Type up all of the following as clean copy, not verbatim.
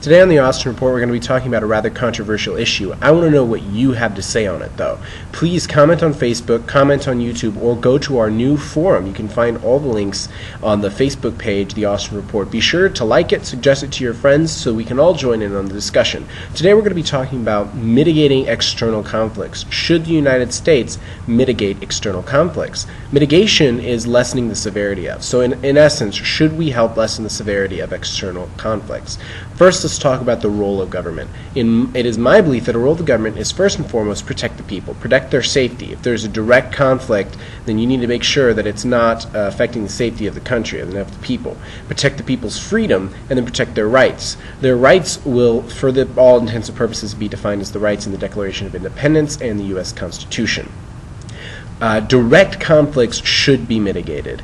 Today on the Austin Report, we're going to be talking about a rather controversial issue. I want to know what you have to say on it, though. Please comment on Facebook, comment on YouTube, or go to our new forum. You can find all the links on the Facebook page, the Austin Report. Be sure to like it, suggest it to your friends, so we can all join in on the discussion. Today we're going to be talking about mitigating external conflicts. Should the United States mitigate external conflicts? Mitigation is lessening the severity of. So in essence, should we help lessen the severity of external conflicts? First, let's talk about the role of government. It is my belief that a role of the government is first and foremost protect the people, protect their safety. If there's a direct conflict, then you need to make sure that it's not affecting the safety of the country and of the people. Protect the people's freedom, and then protect their rights. Their rights will, for all intents and purposes, be defined as the rights in the Declaration of Independence and the U.S. Constitution. Direct conflicts should be mitigated.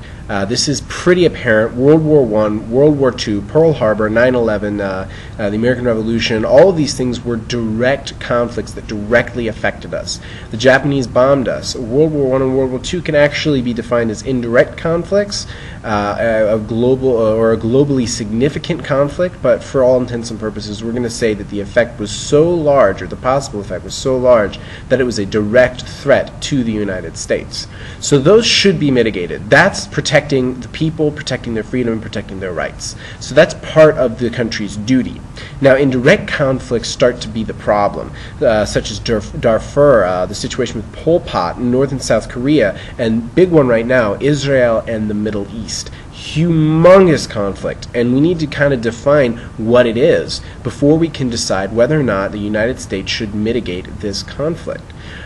This is pretty apparent. World War I, World War II, Pearl Harbor, 9/11, the American Revolution, all of these things were direct conflicts that directly affected us. The Japanese bombed us. World War I and World War II can actually be defined as indirect conflicts, a global or a globally significant conflict, but for all intents and purposes, we're going to say that the effect was so large, or the possible effect was so large, that it was a direct threat to the United States. So those should be mitigated. That's protecting the people, protecting their freedom, and protecting their rights. So that's part of the country's duty. Now, indirect conflicts start to be the problem, such as Darfur, the situation with Pol Pot in North and South Korea, and big one right now, Israel and the Middle East. Humongous conflict, and we need to kind of define what it is before we can decide whether or not the United States should mitigate this conflict.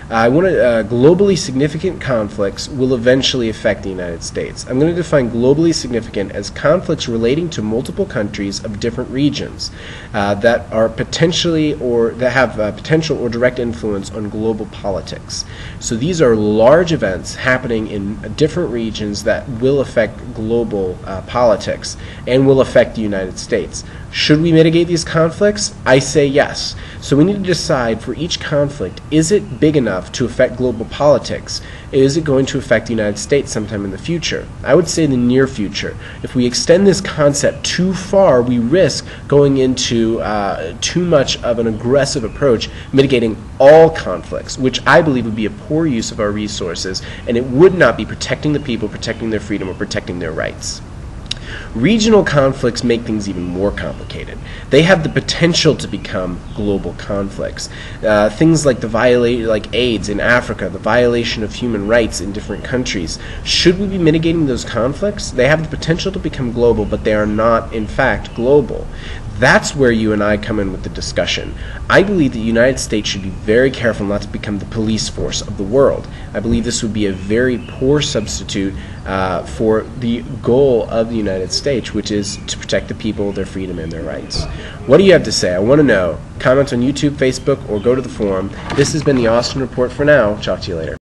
Globally significant conflicts will eventually affect the United States. I'm going to define globally significant as conflicts relating to multiple countries of different regions that are potentially or that have potential or direct influence on global politics. So these are large events happening in different regions that will affect global politics and will affect the United States. Should we mitigate these conflicts? I say yes. So we need to decide for each conflict, is it big enough to affect global politics? Is it going to affect the United States sometime in the future? I would say the near future. If we extend this concept too far, we risk going into too much of an aggressive approach, mitigating all conflicts, which I believe would be a poor use of our resources, and it would not be protecting the people, protecting their freedom, or protecting their rights. Regional conflicts make things even more complicated. They have the potential to become global conflicts. Things like like AIDS in Africa, the violation of human rights in different countries. Should we be mitigating those conflicts? They have the potential to become global, but they are not, in fact, global. That's where you and I come in with the discussion. I believe the United States should be very careful not to become the police force of the world. I believe this would be a very poor substitute for the goal of the United States, which is to protect the people, their freedom, and their rights. What do you have to say? I want to know. Comment on YouTube, Facebook, or go to the forum. This has been the Austin Report for now. Talk to you later.